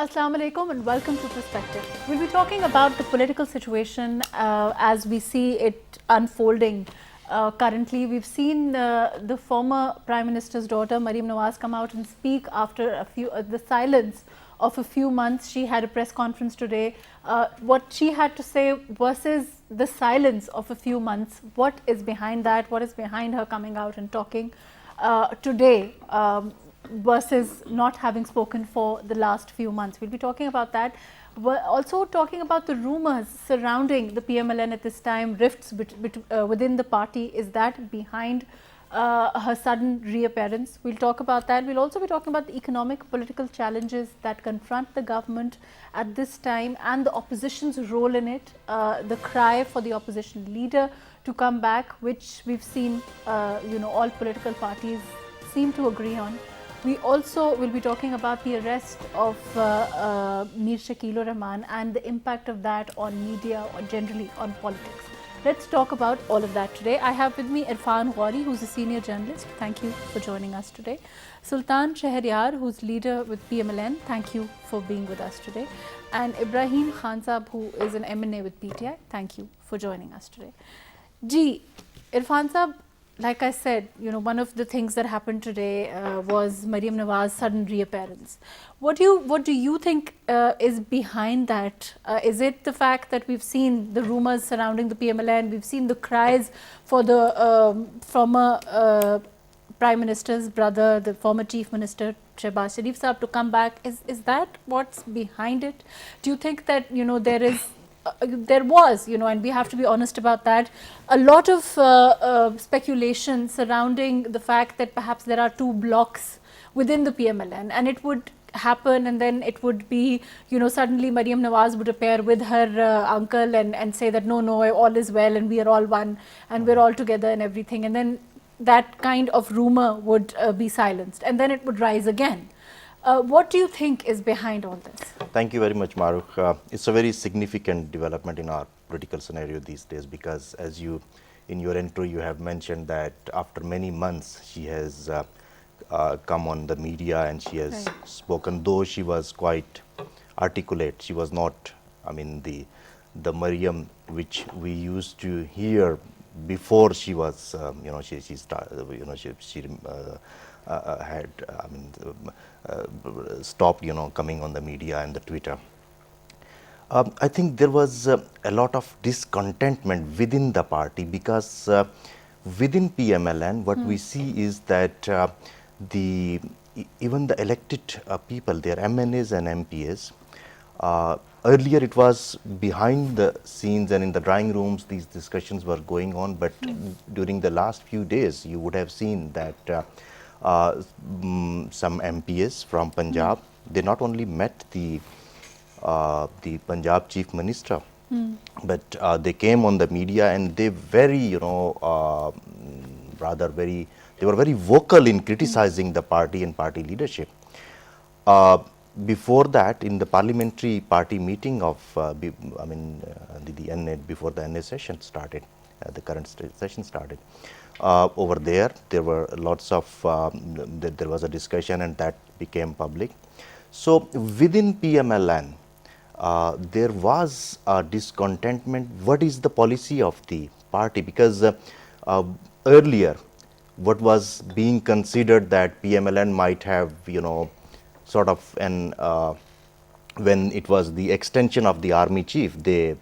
Assalamu alaikum and welcome to Perspective. We'll be talking about the political situation as we see it unfolding. Currently, we've seen the former Prime Minister's daughter, Maryam Nawaz, come out and speak after the silence of a few months. She had a press conference today. What she had to say versus the silence of a few months, what is behind that? What is behind her coming out and talking today? Versus not having spoken for the last few months. We'll be talking about that. We're also talking about the rumors surrounding the PMLN at this time, rifts within the party. Is that behind her sudden reappearance? We'll talk about that. We'll also be talking about the economic, political challenges that confront the government at this time and the opposition's role in it, the cry for the opposition leader to come back, which we've seen, all political parties seem to agree on. We also will be talking about the arrest of Mir Shakil Rahman and the impact of that on media or generally on politics. Let's talk about all of that today. I have with me Irfan Ghori, who's a senior journalist. Thank you for joining us today. Sultan Shahryar, who's leader with PMLN. Thank you for being with us today. And Ibrahim Khan Saab, who is an MNA with PTI. Thank you for joining us today. Ji, Irfan Saab, like I said, one of the things that happened today was Maryam Nawaz's sudden reappearance. What do you think is behind that? Is it the fact that we've seen the rumors surrounding the PMLN, we've seen the cries for the former Prime Minister's brother, the former Chief Minister Shehbaz Sharif Saab to come back? Is that what's behind it? Do you think that there was, and we have to be honest about that, a lot of speculation surrounding the fact that perhaps there are two blocks within the PMLN and it would happen and then it would be, suddenly Maryam Nawaz would appear with her uncle and say that no, all is well and we are all one and we're all together and everything, and then that kind of rumor would be silenced and then it would rise again. What do you think is behind all this? Thank you very much, Maruk. It's a very significant development in our political scenario these days because as in your intro, you have mentioned that after many months, she has come on the media and she has spoken, though she was quite articulate. She was not, the Maryam which we used to hear before she was, she started, she had stopped coming on the media and the Twitter. I think there was a lot of discontentment within the party because within PMLN what we see is that even the elected people, their MNAs and MPs, earlier it was behind the scenes and in the drawing rooms these discussions were going on, but during the last few days you would have seen that some MPs from Punjab, they not only met the Punjab Chief Minister, but they came on the media and they they were very vocal in criticizing the party and party leadership. Before that, in the parliamentary party meeting of the NA, before the NA session started, the current session started, over there were lots of, there was a discussion and that became public. So within PMLN, there was a discontentment. What is the policy of the party? Because earlier, what was being considered that PMLN might have, sort of an, when it was the extension of the army chief, they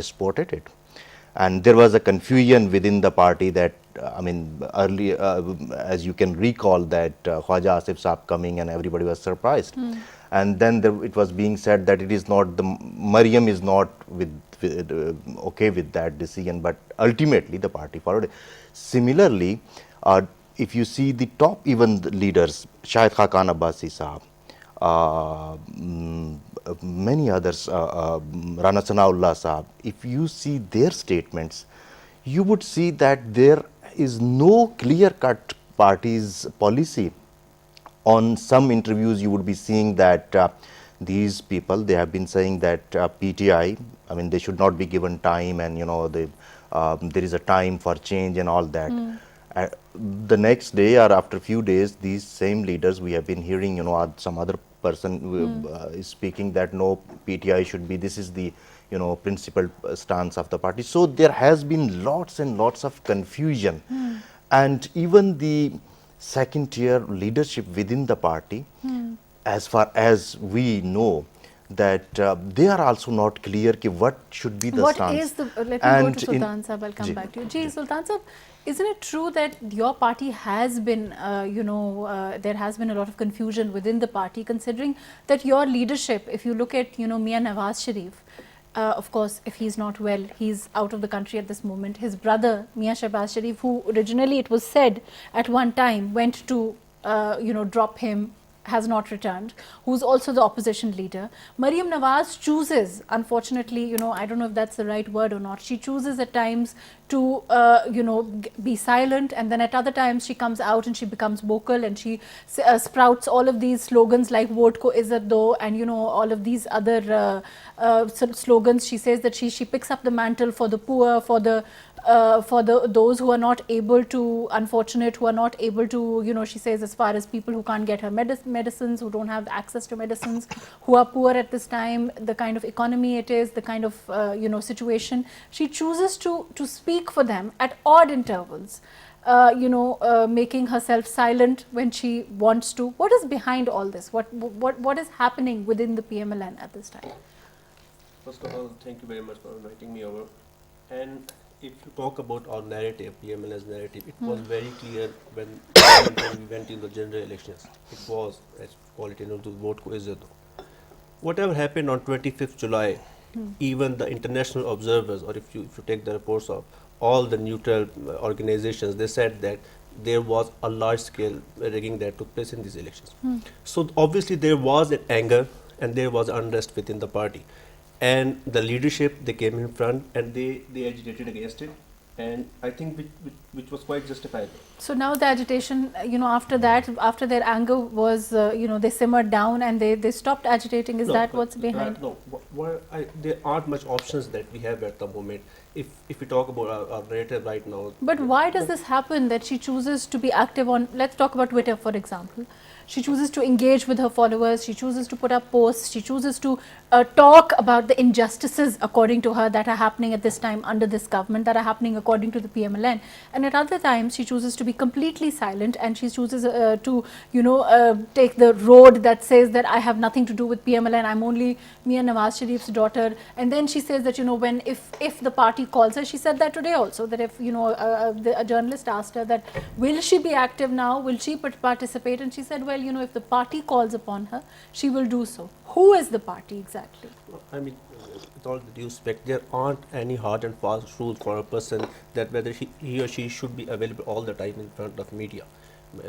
supported it. And there was a confusion within the party that, earlier, as you can recall, that Khwaja Asif Saab coming and everybody was surprised. And then it was being said that it is not, Maryam is not okay with that decision, but ultimately the party followed it. Similarly, if you see the top even the leaders, Shahid Khaqan Abbasi Saab, many others, Rana Sanaullah Saab, if you see their statements, you would see that there is no clear-cut party's policy. On some interviews, you would be seeing that these people, they have been saying that PTI, they should not be given time and, there is a time for change and all that. The next day or after a few days, these same leaders, we have been hearing, some other person is speaking that no, PTI should be, this is the principal stance of the party. So there has been lots and lots of confusion, and even the second tier leadership within the party, as far as we know, that they are also not clear ki what should be the What stance. is the, let me go And to Sultan Sahib, I'll come back to you. Ji, Sultan Sahib, isn't it true that your party has been, there has been a lot of confusion within the party, considering that your leadership, if you look at, Mia Nawaz Sharif, of course, if he's not well, he's out of the country at this moment. His brother, Mia Shehbaz Sharif, who originally it was said at one time went to, drop him, has not returned, who's also the opposition leader. Maryam Nawaz chooses, unfortunately, I don't know if that's the right word or not, she chooses at times to, be silent, and then at other times she comes out and she becomes vocal, and she sprouts all of these slogans like "Vote ko izzat do," and all of these other slogans. She says that she picks up the mantle for the poor, for those who are not able to, unfortunate, who are not able to, she says, as far as people who can't get her medicines, who don't have access to medicines, who are poor at this time, the kind of economy it is, the kind of, situation. She chooses to speak for them at odd intervals, making herself silent when she wants to. What is behind all this? What is happening within the PMLN at this time? First of all, thank you very much for inviting me over. And if you talk about our narrative, PMLN's narrative, it was very clear when we went in the general elections. It was, as call it, to vote ko izzat do. Whatever happened on 25th July, even the international observers, or if you take the reports of all the neutral organizations, they said that there was a large-scale rigging that took place in these elections. So obviously there was an anger and there was unrest within the party. And the leadership, they came in front and they agitated against it, and I think which was quite justifiable. So now the agitation, after that, after their anger was, they simmered down and they stopped agitating. Is that what's behind? No, there aren't much options that we have at the moment. If we talk about our narrative right now. But why does this happen, that she chooses to be active on, let's talk about Twitter, for example. She chooses to engage with her followers, she chooses to put up posts, she chooses to talk about the injustices, according to her, that are happening at this time under this government, that are happening according to the PMLN. And at other times, she chooses to be completely silent, and she chooses to, take the road that says that I have nothing to do with PMLN, I'm only Mia Nawaz Sharif's daughter. And then she says that, when if the party calls her, she said that today also, that if, a journalist asked her that, will she be active now, will she participate? And she said, well, if the party calls upon her, she will do so. Who is the party exactly? I mean, with all due respect, there aren't any hard and fast rules for a person that whether he or she should be available all the time in front of media.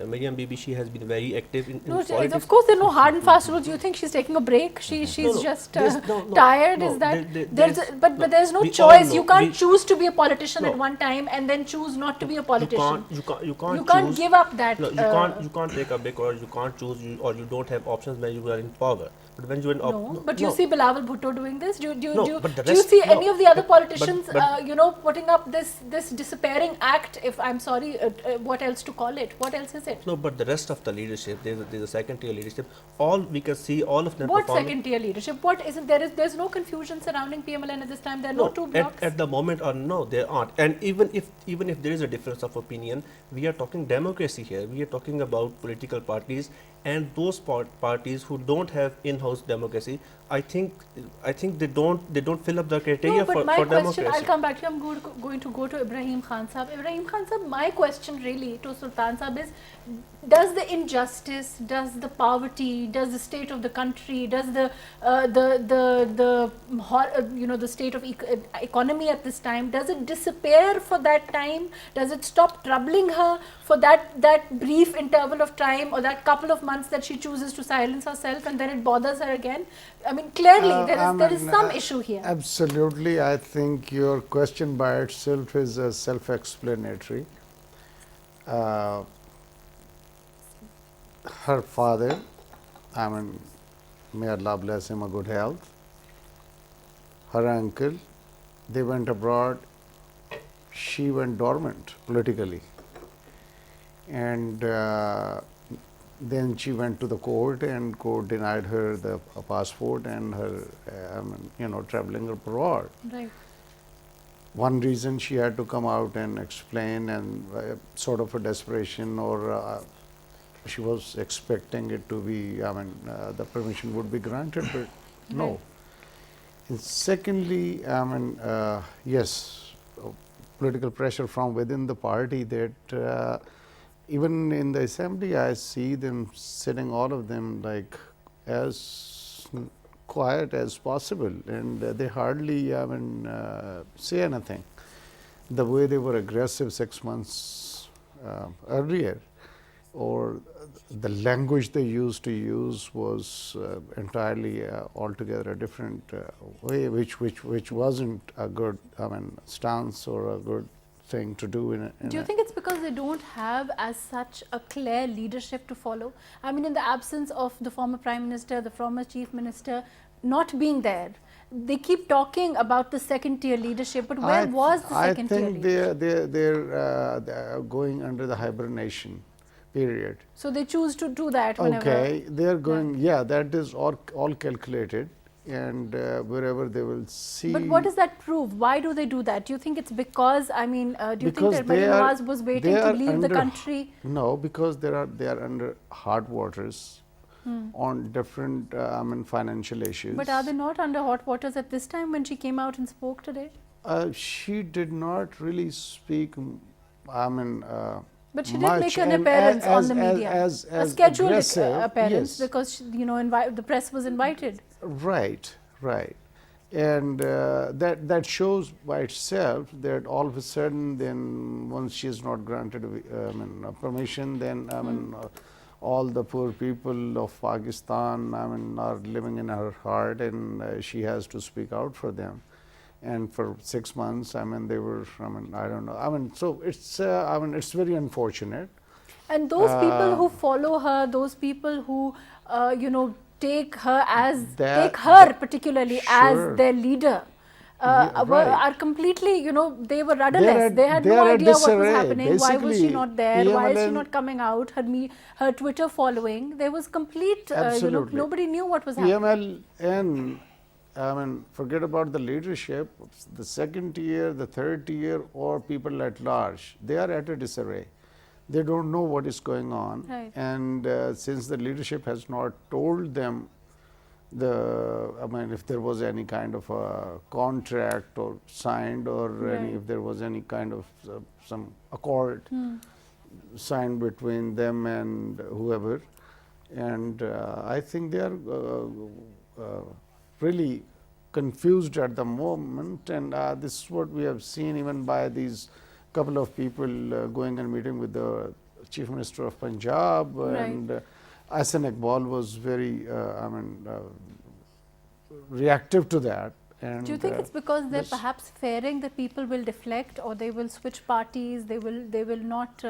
Maryam Bibi, she has been very active in politics. Of course, there are no hard and fast rules. Do you think she's taking a break? She's just tired? Is that? But there's no choice. You can't choose to be a politician at one time and then choose not to be a politician. You can't choose, give up that. No, you can't take a break, or you can't choose, or you don't have options when you are in power. But when you are in but you see Bilawal Bhutto doing this. Do you see any of the other politicians, putting up this disappearing act? If I'm sorry, what else to call it? What else is it? No, but the rest of the leadership, there's a second tier leadership. All we can see, all of them. What second tier leadership? What isn't there? There's no confusion surrounding PMLN at this time. There are no two blocks. At the moment, or no, there aren't. And even if there is a difference of opinion, we are talking democracy here. We are talking about political parties, and those parties who don't have in-house democracy, I think they don't fill up the criteria for democracy. My question, I'll come back to you. I'm going to go to Ibrahim Khan Sahab. Ibrahim Khan Sahab, my question really to Sultan Sahab is, does the injustice, does the poverty, does the state of the country, does the state of economy at this time, does it disappear for that time? Does it stop troubling her for that brief interval of time, or that couple of months that she chooses to silence herself, and then it bothers her again? I mean, clearly there is some issue here. Absolutely. I think your question by itself is self-explanatory. Her father, may Allah bless him, a good health. Her uncle, they went abroad. She went dormant politically. And then she went to the court, and court denied her the passport and her, traveling abroad. Right. One reason she had to come out and explain, and sort of a desperation, or she was expecting it to be, the permission would be granted, but no. Right. And secondly, yes, political pressure from within the party, that even in the assembly, I see them sitting, all of them, like as quiet as possible, and they hardly say anything. The way they were aggressive 6 months earlier, or the language they used to use was entirely altogether a different way, which wasn't a good stance or a good thing to do. Do you think it's because they don't have as such a clear leadership to follow? I mean, in the absence of the former Prime Minister, the former Chief Minister not being there, they keep talking about the second tier leadership, but where was the second tier leadership? I think they're going under the hibernation period. So they choose to do that whenever. Okay, they are going, that is all calculated, and wherever they will see. But what does that prove? Why do they do that? Do you think it's because, do you Because think that Maryam Nawaz was waiting they to are leave the under- country? No, because they are under hard waters on different financial issues. But are they not under hot waters at this time when she came out and spoke today? She did not really speak. But she did much, make an and appearance on the media, as a scheduled aggressive, appearance, yes. because the press was invited. Right, right. And that shows by itself that all of a sudden, then once she is not granted permission, then all the poor people of Pakistan are living in her heart, and she has to speak out for them. And for 6 months, they were, I don't know. So it's, it's very unfortunate. And those people who follow her, those people who, take her particularly Sure. as their leader, right. are completely, they were rudderless. at- They had they no are at idea what was disarray. happening. Why was she Basically, not there? Why is she PMLN not coming out? Her Twitter following, there was complete, Absolutely. nobody knew what was happening. PMLN, forget about the leadership, the second tier, the third tier, or people at large, they are at a disarray. They don't know what is going on. Right. And since the leadership has not told them if there was any kind of a contract or signed, or Right. if there was any kind of some accord signed between them and whoever. And I think they are really confused at the moment, and this is what we have seen even by these couple of people going and meeting with the Chief Minister of Punjab, Right. and Ahsan Iqbal was very reactive to that. And Do you think it's because they're this- perhaps fearing that people will deflect, or they will switch parties? They will not,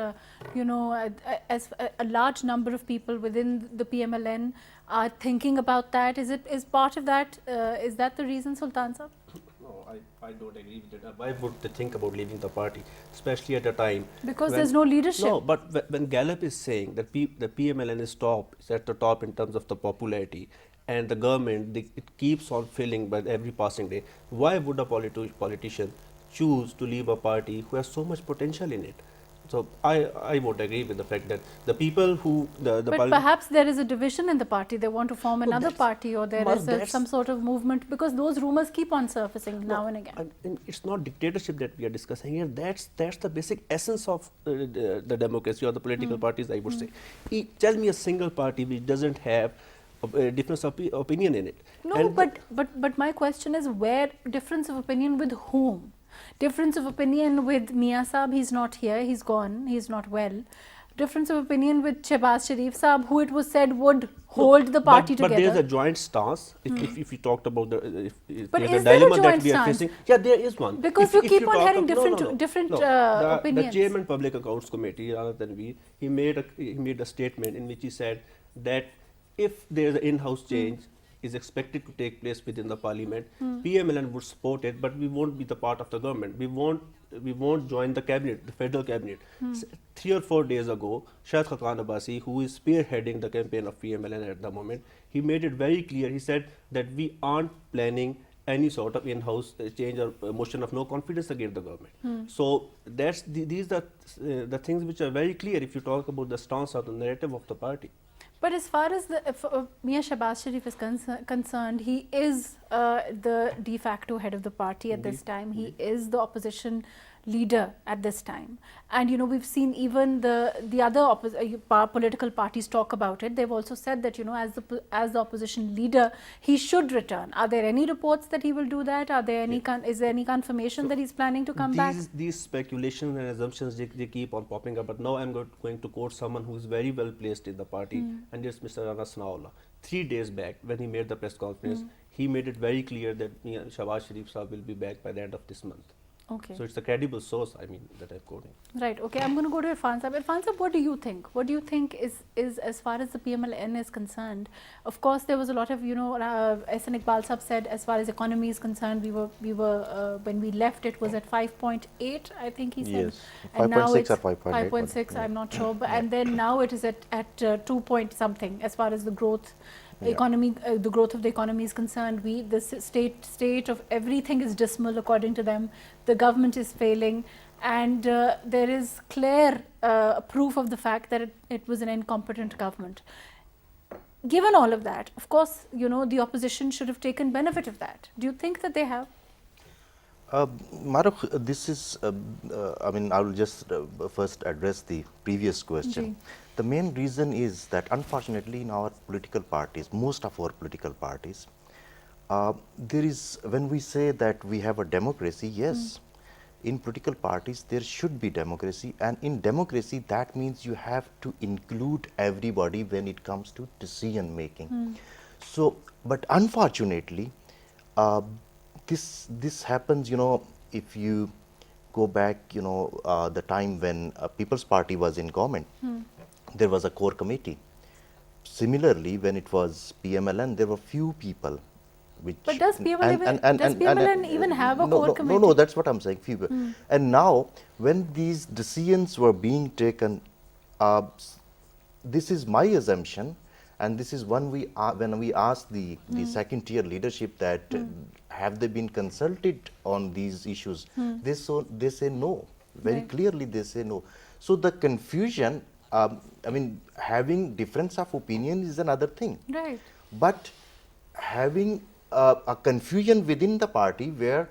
as a large number of people within the PMLN are thinking about that. Is part of that? Is that the reason, Sultan Sahab? No, I don't agree with that. Why would they think about leaving the party, especially at a time Because when- there's no leadership. No, but when Gallup is saying that the PMLN is at the top in terms of the popularity, and the government, it keeps on filling by every passing day, why would a politician choose to leave a party who has so much potential in it? So I would agree with the fact that the people who But parliament- perhaps there is a division in the party. They want to form another that's- party, or there Well, is that's- some sort of movement, because those rumors keep on surfacing now and again. And it's not dictatorship that we are discussing here. That's the basic essence of the democracy or the political parties, I would say. Tell me a single party which doesn't have a difference of opinion in it. No, And but my question is, where difference of opinion with whom? Difference of opinion with Mia Saab, he's not here, he's gone, he's not well. Difference of opinion with Shehbaz Sharif Saab, who it was said would hold the party but together. there's a joint stance. If you talked about if But there's is a there a dilemma that joint we are stance? facing, yeah, there is one. Because If you keep you on talk hearing of- different The opinions. chairman Public Accounts Committee, rather than he made a statement in which he said that if there is an in-house change is expected to take place within the parliament, PMLN would support it, but we won't be the part of the government. We won't we won't join the cabinet, the federal cabinet. 3 or 4 days ago, Shahid Khaqan Abbasi, who is spearheading the campaign of PMLN at the moment, he made it very clear. He said that we aren't planning any sort of in-house change or motion of no confidence against the government. So these are the things which are very clear if you talk about the stance or the narrative of the party. But as far as Mia Shehbaz Sharif is concerned, he is the de facto head of the party at this time. He is the opposition leader at this time, and you know, we've seen even the other political parties talk about it. They've also said that, you know, as the opposition leader, he should return. Are there any reports that he will do that? Are there any is there any confirmation that he's planning to come back? These speculations and assumptions, they keep on popping up. But now I'm going to quote someone who is very well placed in the party, and it's Mr. Rana Sanaullah. 3 days back, when he made the press conference, he made it very clear that Shehbaz Sharif Sahab will be back by the end of this month. Okay. So it's a credible source, I mean, that I'm quoting. Right. Okay. I'm going to go to Irfan Sahab. Irfan Sahab, what do you think? What do you think is as far as the PMLN is concerned? Of course, there was a lot of, you know, SN Iqbal Sahab said as far as economy is concerned, we were when we left, it was at 5.8, I think he said. Yes, And now 5.6 it's or 5.8. 5.6, I'm not sure. But, and then now it is at 2 point something as far as the growth. Economy, the growth of the economy is concerned. The state of everything is dismal according to them. The government is failing, and there is clear proof of the fact that it was an incompetent government. Given all of that, of course, you know, the opposition should have taken benefit of that. Do you think that they have? Maruf, this is, I mean, I will just first address the previous question. The main reason is that unfortunately in our political parties, most of our political parties, there is, when we say that we have a democracy, yes, in political parties there should be democracy, and in democracy that means you have to include everybody when it comes to decision making. So, but unfortunately, this happens, you know, if you go back, you know, the time when People's Party was in government, there was a core committee. Similarly, when it was PMLN, there were few people. Which But does PMLN even have a core committee? No, that's what I'm saying, few people. And now, when these decisions were being taken, this is my assumption, and this is when we asked the second tier leadership that have they been consulted on these issues, they say no, very clearly they say no. So the confusion, I mean, having difference of opinion is another thing, Right. but having a confusion within the party where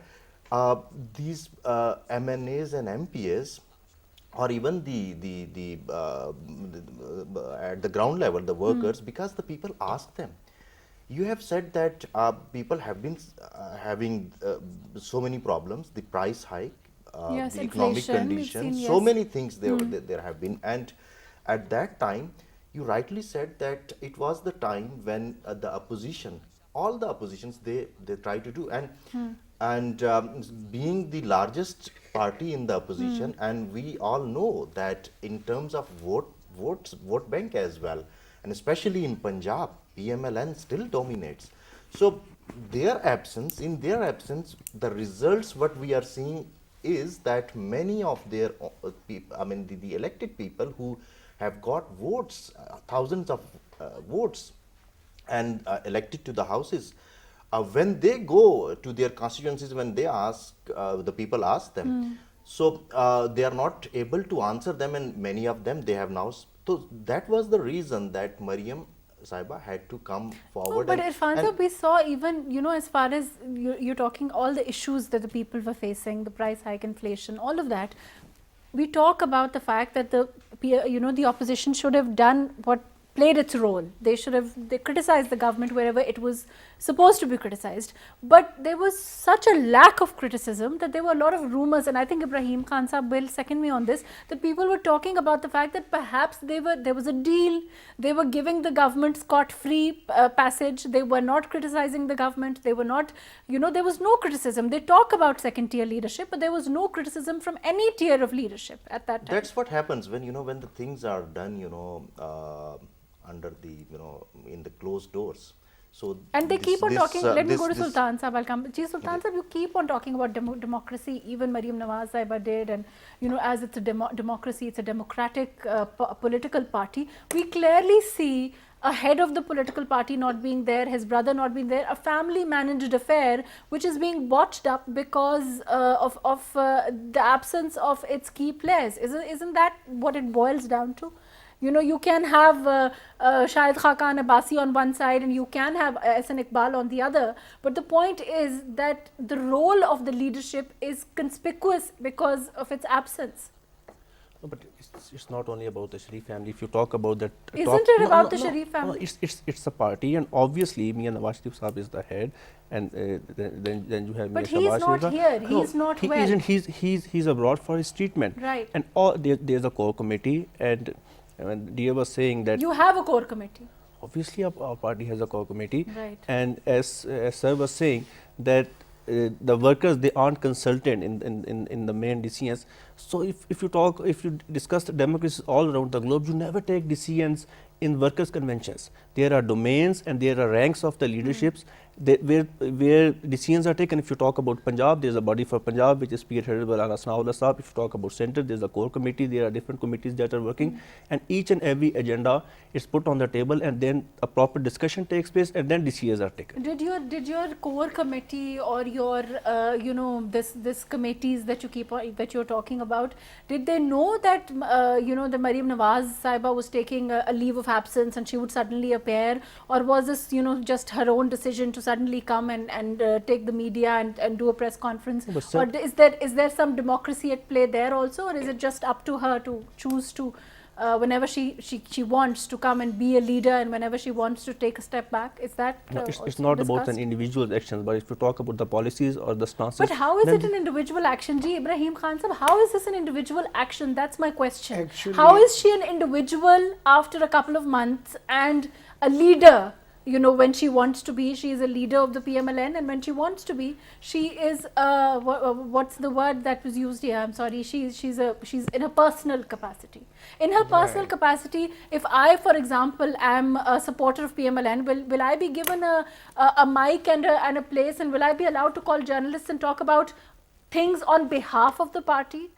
these MNAs and MPs, or even at the ground level, the workers, because the people ask them. You have said that people have been having so many problems, the price hike, Yes, the economic inflation, we've conditions, seen, so yes. many things there have been. And at that time, you rightly said that it was the time when the opposition, all the oppositions, they try to do, and being the largest party in the opposition, and we all know that in terms of vote bank as well, and especially in Punjab, PMLN still dominates. So in their absence, the results what we are seeing is that many of their people, I mean the elected people who have got votes, thousands of votes, and elected to the houses, when they go to their constituencies, when they ask, the people ask them, so they are not able to answer them, and many of them they have now. So that was the reason that Mariam Sahiba had to come forward. But Irfan Sahab, we saw even, you know, as far as you're talking, all the issues that the people were facing, the price hike, inflation, all of that, we talk about the fact that the opposition should have done played its role. They criticized the government wherever it was supposed to be criticized. But there was such a lack of criticism that there were a lot of rumors, and I think Ibrahim Khan Sahab will second me on this, that people were talking about the fact that perhaps there was a deal, they were giving the government scot-free passage, they were not criticizing the government, they were not, there was no criticism. They talk about second tier leadership, but there was no criticism from any tier of leadership at that time. That's what happens when, when the things are done, under the, in the closed doors. So And they keep on talking. Let me go to this- Sultan Sahib. I'll come. Ji Sultan Sahib, you keep on talking about democracy. Even Mariam Nawaz Sahiba did, and as it's a democracy, it's a democratic political party. We clearly see a head of the political party not being there, his brother not being there, a family managed affair which is being botched up because of the absence of its key players. Isn't that what it boils down to? You can have Shahid Khaqan Abbasi on one side and you can have Ehsan Iqbal on the other. But the point is that the role of the leadership is conspicuous because of its absence. No, but it's not only about the Sharif family. If you talk about that, Isn't it about the Sharif family? No, it's a party, and obviously Mian Nawaz Sharif Saab is the head, and then you have. But Mian he's Shahbaz not Sharif. here. No, He's not he well. isn't. He's abroad for his treatment. Right. And there's a core committee, and Dia was saying that You have a core committee. obviously our party has a core committee, Right. and as Sir was saying that the workers, they aren't consulted in the main decisions. So if you discuss the democracies all around the globe, you never take decisions in workers' conventions. There are domains and there are ranks of the leaderships where decisions are taken. If you talk about Punjab, there is a body for Punjab which is spearheaded by Rana Sanaullah Saab. If you talk about centre, there is a core committee. There are different committees that are working, and each and every agenda is put on the table, and then a proper discussion takes place, and then decisions are taken. Did your core committee or your this committees that you're talking about, did they know that the Mariam Nawaz Sahiba was taking a leave of absence and she would suddenly appear, or was this just her own decision to suddenly come and take the media and do a press conference? But sir, Or is there some democracy at play there also, or is it just up to her to choose to whenever she wants to come and be a leader, and whenever she wants to take a step back? Is that no, it's also not about an discussed? individual's actions, but if you talk about the policies or the stances. But how is then it an individual action? Ji, Ibrahim Khan Sahib, how is this an individual action? That's my question. Actually- How is she an individual after a couple of months and a leader? When she wants to be, she is a leader of the PMLN, and when she wants to be, she is what's the word that was used here? I'm sorry. She's in her personal capacity. In her personal capacity, if I, for example, am a supporter of PMLN, will I be given a mic and a place, and will I be allowed to call journalists and talk about things on behalf of the party?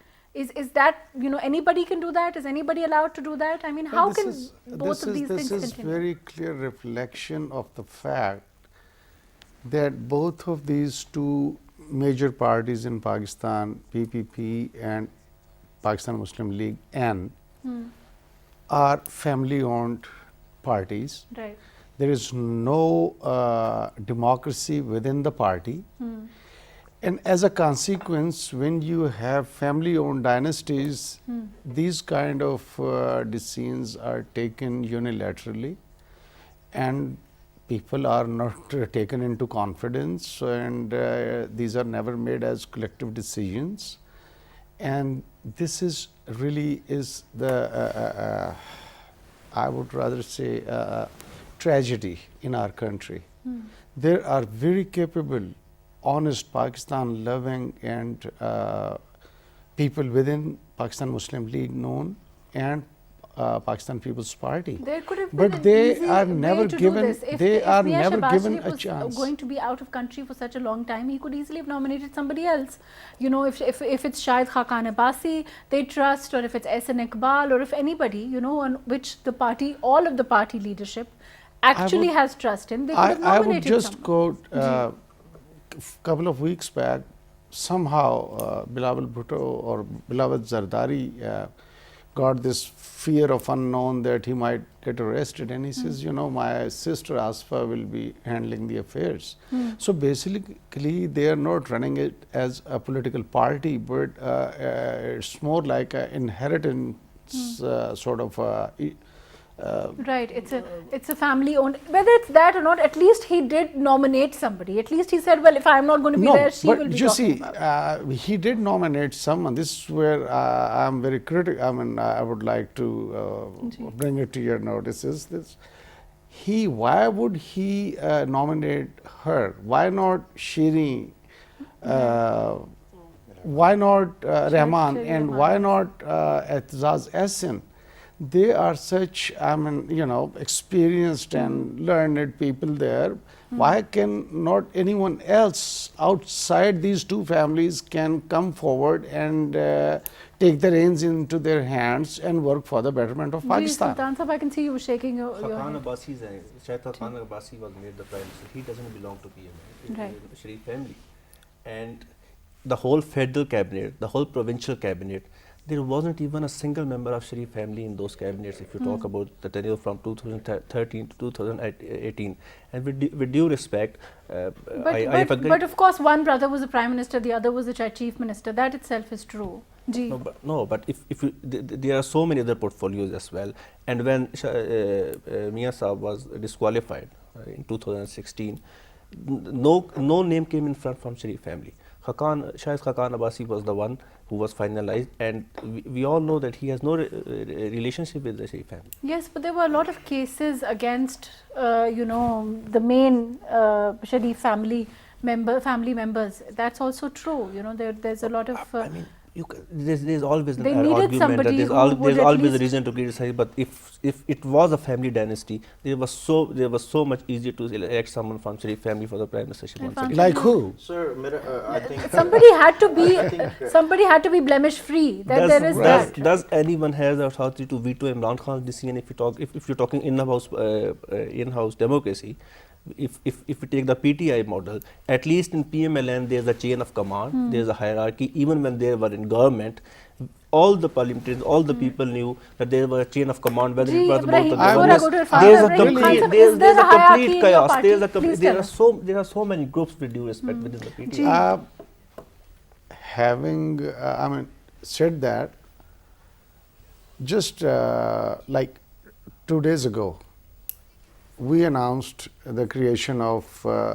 Is that anybody can do that? Is anybody allowed to do that? I mean, how can both of these things This is continue? very clear reflection of the fact that both of these two major parties in Pakistan, PPP and Pakistan Muslim League N, are family-owned parties. Right. There is no democracy within the party. And as a consequence, when you have family-owned dynasties, these kind of decisions are taken unilaterally, and people are not taken into confidence, and these are never made as collective decisions. And this is really the I would rather say tragedy in our country. There are very capable, honest, Pakistan loving and people within Pakistan Muslim League known and Pakistan People's Party. There could have But been they an easy are way never to given- do this. If, they if are Mia never Shahbaz given Sharif a was chance. going to be out of country for such a long time, he could easily have nominated somebody else. If it's Shahid Khaqan Abbasi they trust, or if it's Ehsan Iqbal, or if anybody, on which the party, all of the party leadership actually would- has trust in, they could have I would nominated just someone. quote couple of weeks back, somehow Bilawal Bhutto or Bilawal Zardari got this fear of unknown that he might get arrested, and he says, my sister Asfa will be handling the affairs. So basically they are not running it as a political party, but it's more like an inheritance sort of Right, it's a family owned. Whether it's that or not, at least he did nominate somebody. At least he said, well, if I'm not going to be there, she will but be you talking see, about it. he did nominate someone. This is where I'm very critical. I mean, I would like to bring it to your notice. Is this? Why would he nominate her? Why not Shiri? Why not Rahman? Shiri And Rahman, why yes. not Ehtizaz Ehsan? they are such, I mean, you know, experienced and learned people there. Why can not anyone else outside these two families can come forward and take the reins into their hands and work for the betterment of Ji, Pakistan? Sultan Sahab, I can see you shaking your Khakan head. Abbasi, Shahid Khakan Abbasi was made the prime minister. He doesn't belong to PML, Right. the Sharif family. And the whole federal cabinet, the whole provincial cabinet, there wasn't even a single member of Sharif family in those cabinets if you talk about the tenure from 2013 to 2018. And with due respect, But of course, one brother was the prime minister, the other was the chief minister. That itself is true. Ji. No, but if you, there are so many other portfolios as well. And when Mia Saab was disqualified in 2016, no name came in front from Sharif family. Shahid Khakan Abbasi was the one who was finalized, and we all know that he has no relationship with the Sharif family. Yes, but there were a lot of cases against, you know, the main Sharif family members. That's also true. You know, there's a lot of. I mean, there's always an They needed argument somebody that there's, who would there's at always a least- reason to criticize. But if it was a family dynasty, there was so much easier to elect someone from Sharif family for the prime ministership. once Irfan again. Like who? Sir, I think somebody had to be blemish free. There is that. Does anyone have the authority to veto Imran Khan's decision if you're talking in-house democracy? If we take the PTI model, at least in PMLN there's a chain of command, there's a hierarchy. Even when they were in government, all the parliamentarians, all the people knew that there was a chain of command, whether it was about the Ibrahim, before I governance. go to Irfan, There's a Ibrahim, complete, Khan, there's, is there's there a a hierarchy complete in your chaos. party? Please tell us. There are so many groups with due respect within the PTI. Ji. Having, I mean, said that, just like 2 days ago, we announced the creation of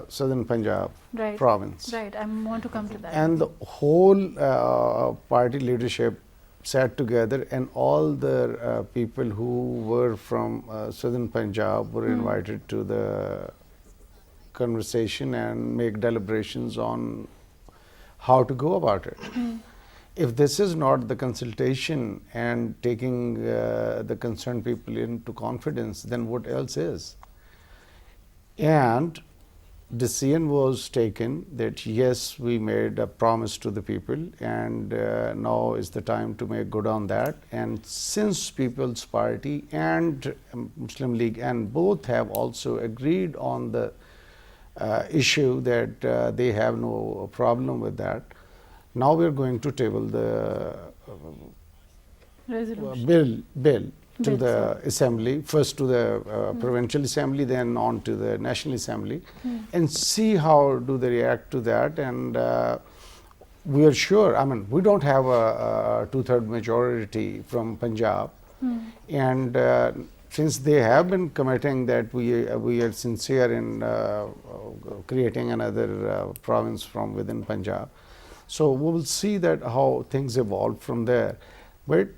Southern Punjab Right. province. Right, I want to come to that. And the whole party leadership sat together, and all the people who were from Southern Punjab were invited to the conversation and make deliberations on how to go about it. If this is not the consultation and taking the concerned people into confidence, then what else is? And decision was taken that yes, we made a promise to the people, and now is the time to make good on that. And since People's Party and Muslim League and both have also agreed on the issue that they have no problem with that, now we are going to table the Resolution. bill to Bill, the sorry. assembly, first to the provincial assembly, then on to the national assembly, and see how do they react to that. And we are sure, I mean, we don't have a two-third majority from Punjab, and since they have been committing that we are sincere in creating another province from within Punjab, so we will see that how things evolve from there. But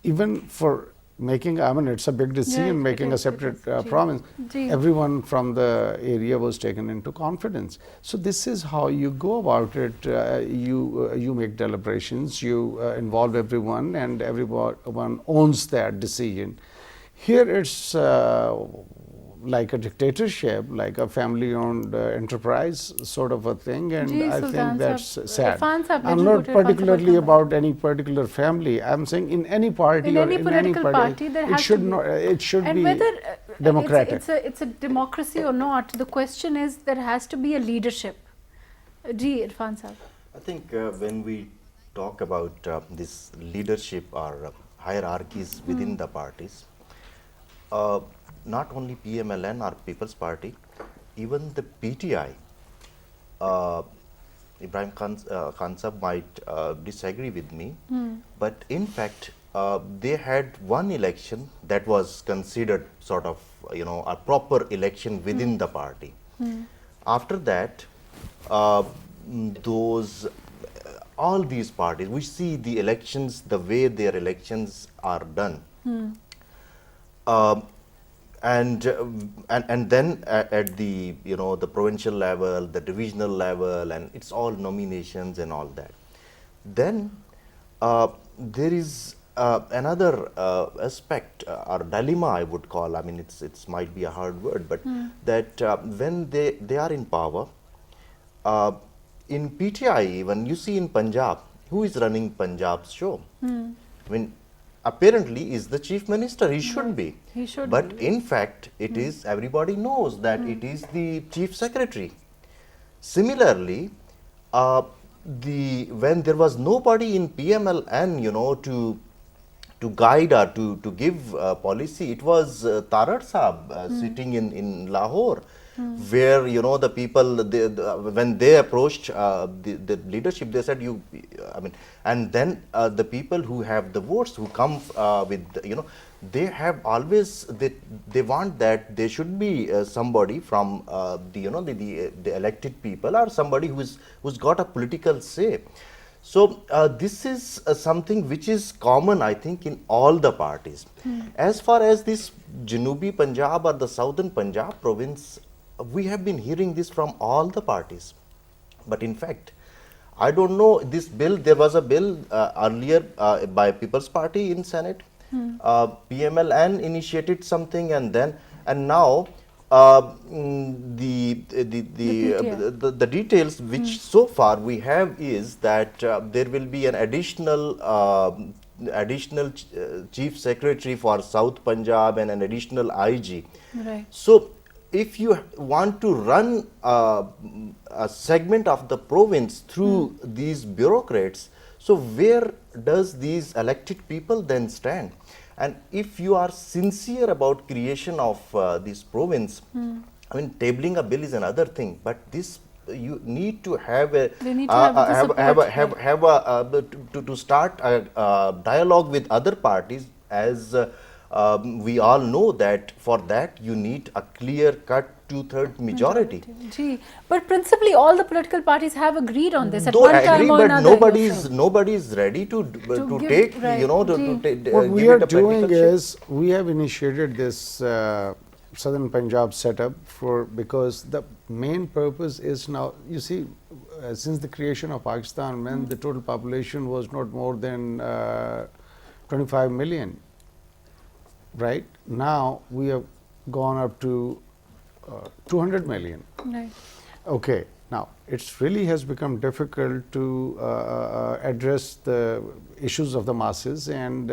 even for making, I mean, it's a big decision, it making a is, it separate is. Ji. province. Ji. Everyone from the area was taken into confidence. So this is how you go about it. You make deliberations, you involve everyone, and everyone owns that decision. Here it's like a dictatorship, like a family-owned enterprise sort of a thing, and Ji, I Sultan think that's Sahab, sad. Irfan Sahab, let I'm me not go to Irfan Sahab, particularly welcome back. about any particular family. I'm saying in any party In or any in political any party, there it has should to be. not. It should And be whether democratic. it's a democracy or not, the question is there has to be a leadership. Ji, Irfan Sahab. I think when we talk about this leadership or hierarchies within the parties, not only PMLN or People's Party, even the PTI, Ibrahim Khan Sahab might disagree with me, but in fact they had one election that was considered sort of, you know, a proper election within the party. After that, all these parties, we see the elections, the way their elections are done. And then at the, you know, the provincial level, the divisional level, and it's all nominations and all that. Then there is another aspect or dilemma, I would call. I mean, it's might be a hard word, but that when they are in power, in PTI, even you see in Punjab, who is running Punjab's show? I mean, apparently is the chief minister. He should be. He should But be. in fact, it is, everybody knows that it is the chief secretary. Similarly, when there was nobody in PMLN, you know, to guide or to give policy, it was Tarar Saab sitting in Lahore, where, you know, the people, when they approached the leadership, they said, I mean, and then the people who have the votes, who come with, you know, they have always, they want that there should be somebody from the, you know, the elected people, or somebody who's got a political say. So this is something which is common, I think, in all the parties. As far as this Janubi Punjab or the Southern Punjab province, we have been hearing this from all the parties. But in fact, I don't know, this bill, there was a bill earlier by People's Party in Senate. PMLN initiated something, and now the details which so far we have is that there will be an additional chief secretary for South Punjab and an additional IG. Right. So if you want to run a segment of the province through these bureaucrats, so where does these elected people then stand? And if you are sincere about creation of this province, I mean, tabling a bill is another thing, but this, you need to have a They need to have the support, to start a dialogue with other parties, as we all know that for that you need a clear-cut two-third majority. Gee, but principally all the political parties have agreed on this at Though one I time agree, or but another. nobody is ready to give- take, right, you know, gee. What give we it are a doing practical shape. is, we have initiated this Southern Punjab setup because the main purpose is now, you see, since the creation of Pakistan, when the total population was not more than 25 million, right? Now we have gone up to 200 million. Right. Okay, now it really has become difficult to address the issues of the masses, and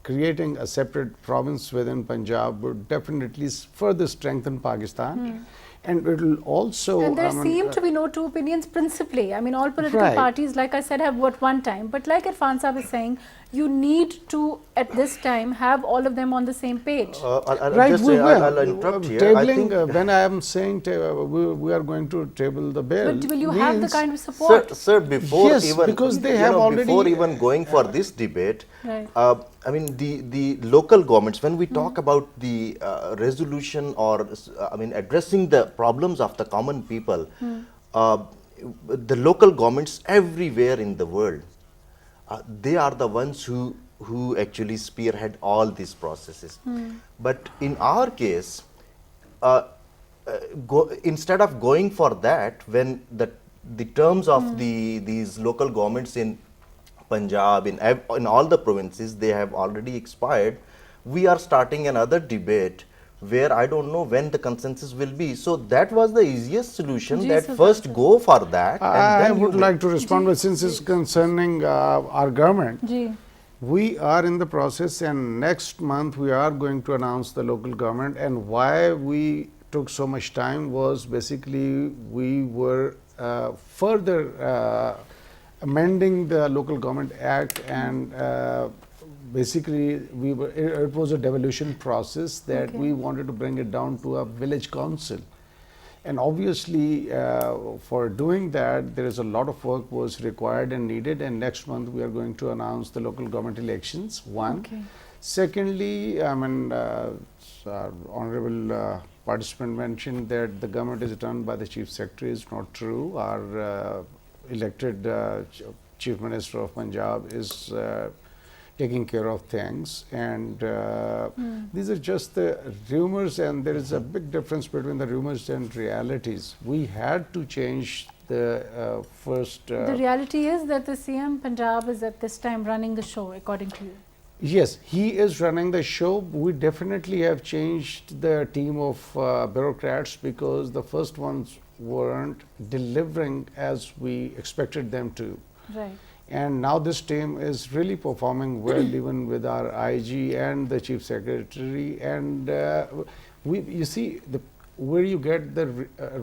creating a separate province within Punjab would definitely further strengthen Pakistan, and it will also. And there I mean, seem to be no two opinions principally. I mean, all political Right. parties, like I said, have worked one time. But like Irfan Saab is saying, you need to, at this time, have all of them on the same page. I'll Right, just we say, will. I'll interrupt here. I Tabling, think, when I am saying we are going to table the bill. But will you have the means- kind of support? Sir, before Yes, even, because they you have know, already- before even going for this debate, Right. I mean, the local governments, when we talk about the resolution or, I mean, addressing the problems of the common people, the local governments everywhere in the world, they are the ones who actually spearhead all these processes. But in our case, instead of going for that, when the terms of these local governments in Punjab, in all the provinces, they have already expired, we are starting another debate where I don't know when the consensus will be. So that was the easiest solution, that Jesus, first that's go for that. I then would you like to respond, but since it's concerning our government, Gee. we are in the process, and next month we are going to announce the local government. And why we took so much time was basically we were further amending the Local Government Act, and basically it was a devolution process that Okay. we wanted to bring it down to a village council. And obviously, for doing that, there is a lot of work was required and needed, and next month we are going to announce the local government elections, one. Okay. Secondly, I mean, our honorable participant mentioned that the government is run by the chief secretary. Is not true. Our elected chief minister of Punjab is taking care of things, and these are just the rumors, and there is a big difference between the rumors and realities. We had to change the first. The reality is that the CM Punjab is at this time running the show, according to you. Yes, he is running the show. We definitely have changed the team of bureaucrats because the first ones weren't delivering as we expected them to. Right. And now this team is really performing well, even with our IG and the chief secretary. And you see, where you get the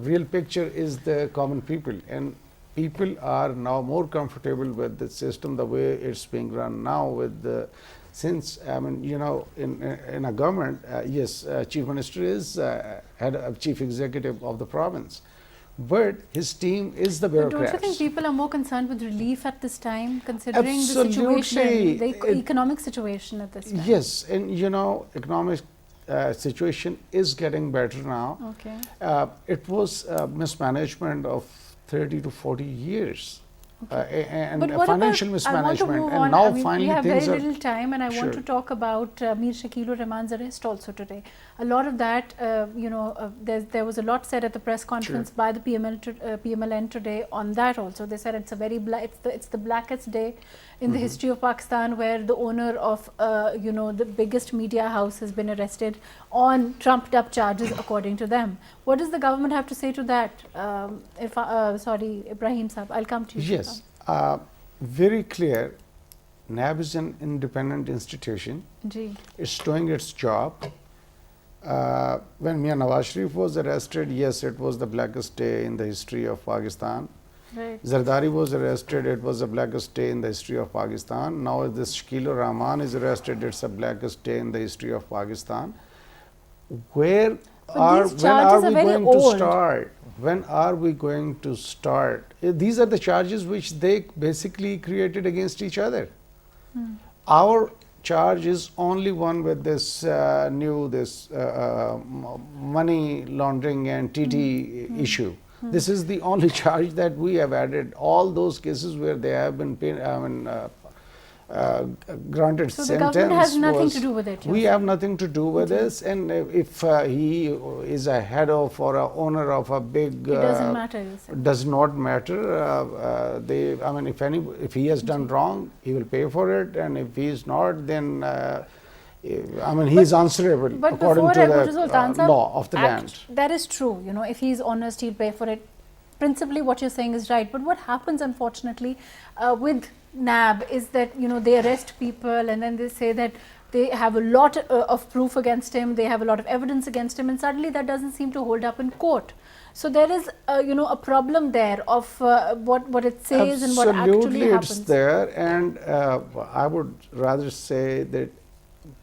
real picture is the common people, and people are now more comfortable with the system the way it's being run now. With the since I mean, you know, in a government, yes, chief minister is head of chief executive of the province, but his team is the But bureaucrats. don't you think people are more concerned with relief at this time, considering Absolutely. the situation, the economic situation at this time? Yes, and you know, economic situation is getting better now. Okay. It was mismanagement of 30 to 40 years. And But what financial about, mismanagement, I want to move and on. now I mean, finally we have things very are. little time, and I want to Sure. talk about Mir Shakil Rahman's arrest also today. A lot of that, there was a lot said at the press conference by the PMLN today on that also. They said it's a very it's the blackest day in the history of Pakistan, where the owner of the biggest media house has been arrested on trumped up charges, according to them. What does the government have to say to that? Ibrahim Saab, I'll come to you. Yes, very clear. NAB is an independent institution. Ji. It's doing its job. When Mia Nawaz Sharif was arrested, yes, it was the blackest day in the history of Pakistan. Right. Zardari was arrested, it was the blackest day in the history of Pakistan. Now this Shakil Rahman is arrested, it's the blackest day in the history of Pakistan. When are we going to start? When are we going to start? These are the charges which they basically created against each other. Our charge is only one with this money laundering and TT issue. This is the only charge that we have added. All those cases where they have been granted So sentence. the government has nothing to do with it. We have nothing to do with this, and if he is a head of or a owner of a big, It doesn't matter. You said. does not matter. If he has done wrong, he will pay for it, and if he is not, then he is answerable But according to the law of the land. That is true. If he's honest, he'll pay for it. Principally, what you're saying is right. But what happens, unfortunately, with NAB is that they arrest people, and then they say that they have a lot of proof against him, they have a lot of evidence against him, and suddenly that doesn't seem to hold up in court. So there is a problem there of what it says and what actually happens. It's there, and I would rather say that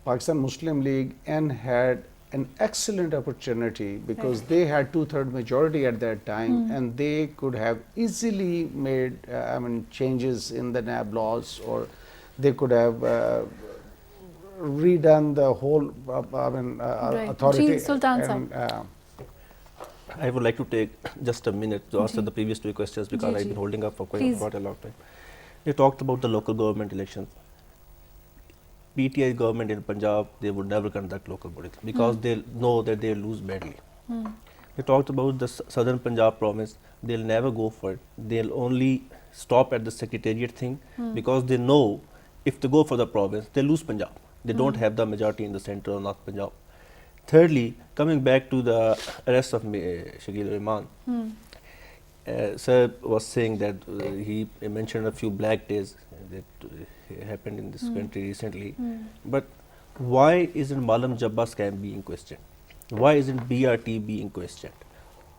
Pakistan Muslim League had an excellent opportunity, because they had 2/3 majority at that time, and they could have easily made changes in the NAB laws, or they could have redone the whole authority. Ji, Sultan I would like to take just a minute to answer the previous two questions, because I've been holding up for quite a long time. You talked about the local government elections. PTI government in Punjab, they would never conduct local bodies because they know that they lose badly. You talked about the southern Punjab province, they'll never go for it. They'll only stop at the secretariat thing, because they know if they go for the province, they lose Punjab. They don't have the majority in the center or North Punjab. Thirdly, coming back to the arrest of Shakil Rahman, sir was saying that he mentioned a few black days that happened in this country recently. But why isn't Malam Jabba scam being questioned? Why isn't BRT being questioned?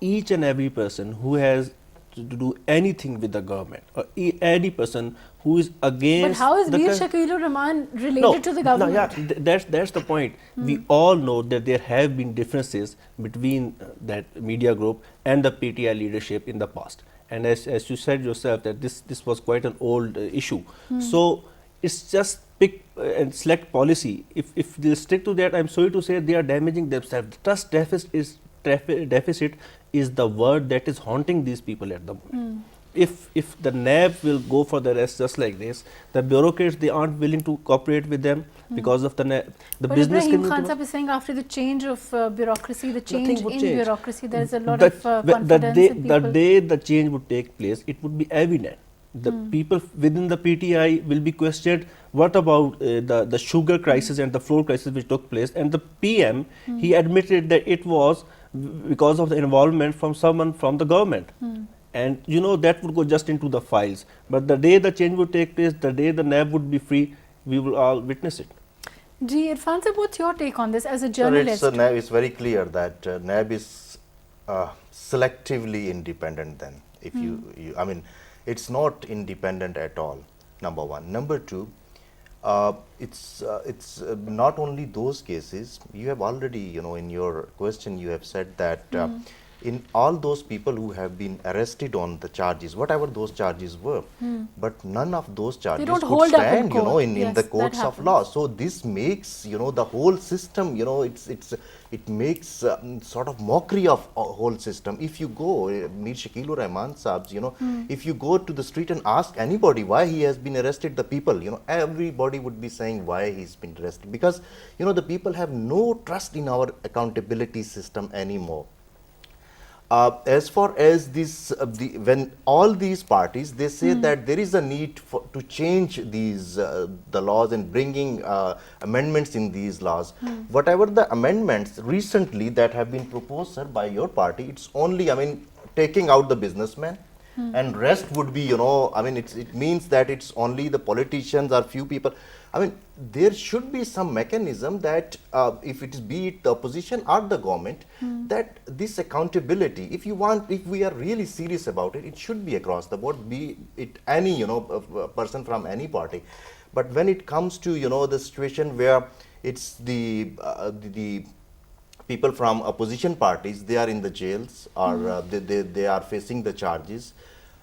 Each and every person who has to do anything with the government, or any person who is against. But how is Mir Shakil Rahman related to the government? No, that's the point. We all know that there have been differences between that media group and the PTI leadership in the past. And as you said yourself, that this was quite an old issue. So it's just pick and select policy. If they stick to that, I'm sorry to say they are damaging themselves. The trust deficit is the word that is haunting these people at the moment. if the NAB will go for the arrest just like this, the bureaucrats, they aren't willing to cooperate with them because of the NAB. The But business Ibrahim community. Khan Sahib is saying after the change of bureaucracy, the Nothing change would in change. bureaucracy, there is a lot But of the confidence day, in the people. day the change would take place, it would be evident. The people within the PTI will be questioned, what about the sugar crisis and the floor crisis which took place, and the PM, he admitted that it was because of the involvement from someone from the government. And you know, that would go just into the files. But the day the change would take place, the day the NAB would be free, we will all witness it. Ji, Irfan Sahib, what's your take on this as a Sir, journalist? NAB is very clear that NAB is selectively independent then. If I mean, it's not independent at all, number one. Number two, it's not only those cases. You have already, you know, in your question, you have said that in all those people who have been arrested on the charges, whatever those charges were, but none of those charges don't could hold up in stand, you know, court. in Yes, the that courts of happens. law. So this makes, you know, the whole system, you know, it makes sort of mockery of whole system. If you go, Mir Shakilur Rahman Saabs, you know, if you go to the street and ask anybody why he has been arrested, the people, you know, everybody would be saying why he's been arrested, because, you know, the people have no trust in our accountability system anymore. As far as this, when all these parties, they say that there is a need to change these the laws and bringing amendments in these laws. Whatever the amendments recently that have been proposed, sir, by your party, it's only, I mean, taking out the businessman. And rest would be, you know, I mean, it means that it's only the politicians or few people. I mean, there should be some mechanism that if it is, be it the opposition or the government, that this accountability, if you want, if we are really serious about it, it should be across the board, be it any, you know, person from any party. But when it comes to, you know, the situation where it's the people from opposition parties, they are in the jails or they are facing the charges.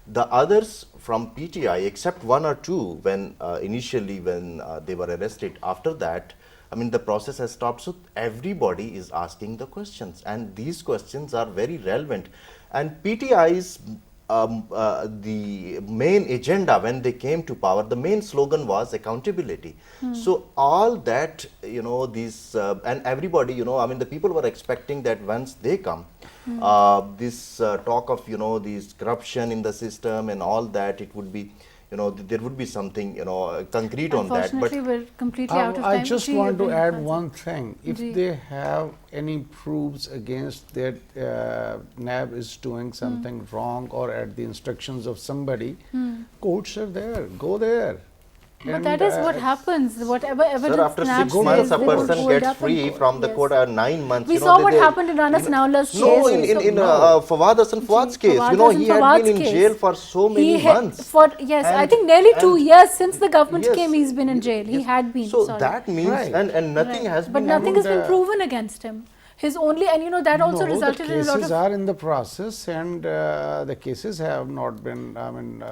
The others from PTI, except one or two, when initially when they were arrested, after that, I mean, the process has stopped. So everybody is asking the questions, and these questions are very relevant. And PTI's the main agenda when they came to power, the main slogan was accountability. So all that, you know, these and everybody, you know, I mean, the people were expecting that once they come, this talk of, you know, this corruption in the system and all that, it would be, you know, there would be something, you know, concrete on that. Unfortunately, we're completely out of time. I just Ji, want to Ibrahim add Khan one Sahib. thing. If Ji. they have any proofs against that NAB is doing something wrong or at the instructions of somebody, courts are there. Go there. But And, that is what happens. Whatever evidence Sir, after NAB 6 says, months, a they would person hold gets up in free court. from the Yes. court, 9 months. We you know, saw what they- happened in Anas you know, Naula's No, case. in Fawad Hassan Fuad's case, you Fawad know, Hassan he had Fuad's been in case. jail for so many months. Yes, I And- think nearly 2 and- years since the government Yes, came, he's been in jail. He yes. had been. So sorry. that means, Right. and nothing Right. has But been nothing has been the- proven against him. His only, and you know, that also no, resulted the in a lot cases of. are in the process, and the cases have not been, I mean,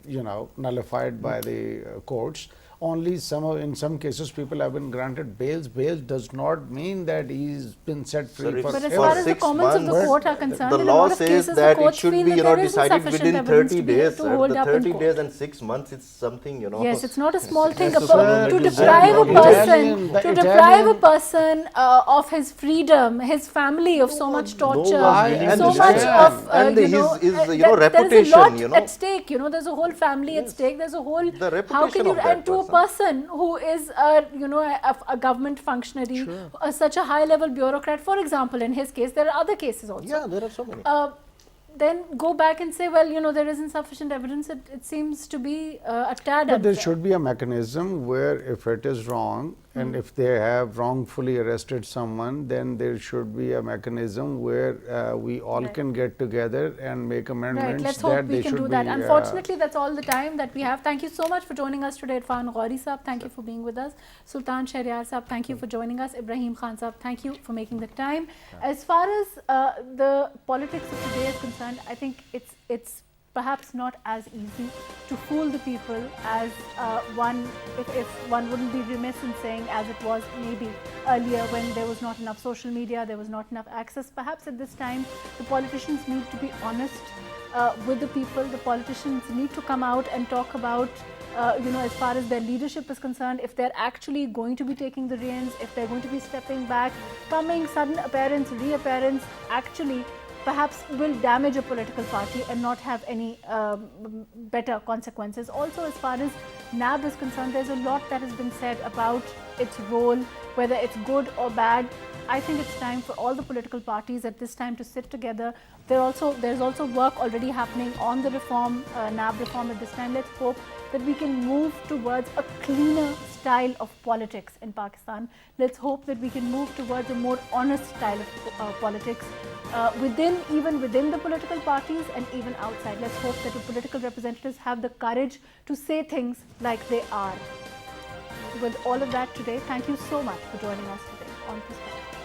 you know, nullified by the courts. Only in some cases people have been granted bails. Bail does not mean that he's been set free Sir, if for But as for far as the 6 comments of the months, court are concerned, the in a law lot of says cases, the that it courts should feel be, that you know, there isn't decided sufficient within evidence 30 to be- days. to Sir. hold The up in 30 court. days and 6 months, it's something, you know. Yes, it's not a small thing. Yes, To sir. to The deprive a Italian- person, the to deprive a Italian- person of his freedom, his family of so much torture, I so much understand. of And you his- know, his, you know, there is a reputation, lot you know. at stake. You know, there's a whole family at stake. There's a whole. The How reputation can you of that and to a person who is you know, a government functionary, such a high level bureaucrat, for example, in his case, there are other cases also. Yeah, there are so many. Then go back and say, well, you know, there isn't sufficient evidence. It seems to be a tad But there unfair. should be a mechanism where if it is wrong and if they have wrongfully arrested someone, then there should be a mechanism where we all Right. can get together and make amendments Right, let's that hope they we can should do that. be, Unfortunately, that's all the time that we have. Thank you so much for joining us today, Irfan Ghori Saab. Thank you for being with us. Sultan Shahryar Saab, thank you for joining us. Ibrahim Khan Saab, thank you for making the time. As far as the politics of today is concerned, I think it's perhaps not as easy to fool the people as if one wouldn't be remiss in saying as it was maybe earlier when there was not enough social media, there was not enough access. Perhaps at this time the politicians need to be honest with the people. The politicians need to come out and talk about, as far as their leadership is concerned, if they're actually going to be taking the reins, if they're going to be stepping back. Coming sudden appearance, reappearance, actually perhaps will damage a political party and not have any better consequences. Also, as far as NAB is concerned, there's a lot that has been said about its role, whether it's good or bad. I think it's time for all the political parties at this time to sit together. There's also work already happening on the reform, NAB reform at this time. Let's hope that we can move towards a cleaner style of politics in Pakistan. Let's hope that we can move towards a more honest style of politics even within the political parties and even outside. Let's hope that the political representatives have the courage to say things like they are. With all of that today, thank you so much for joining us today on Perspective.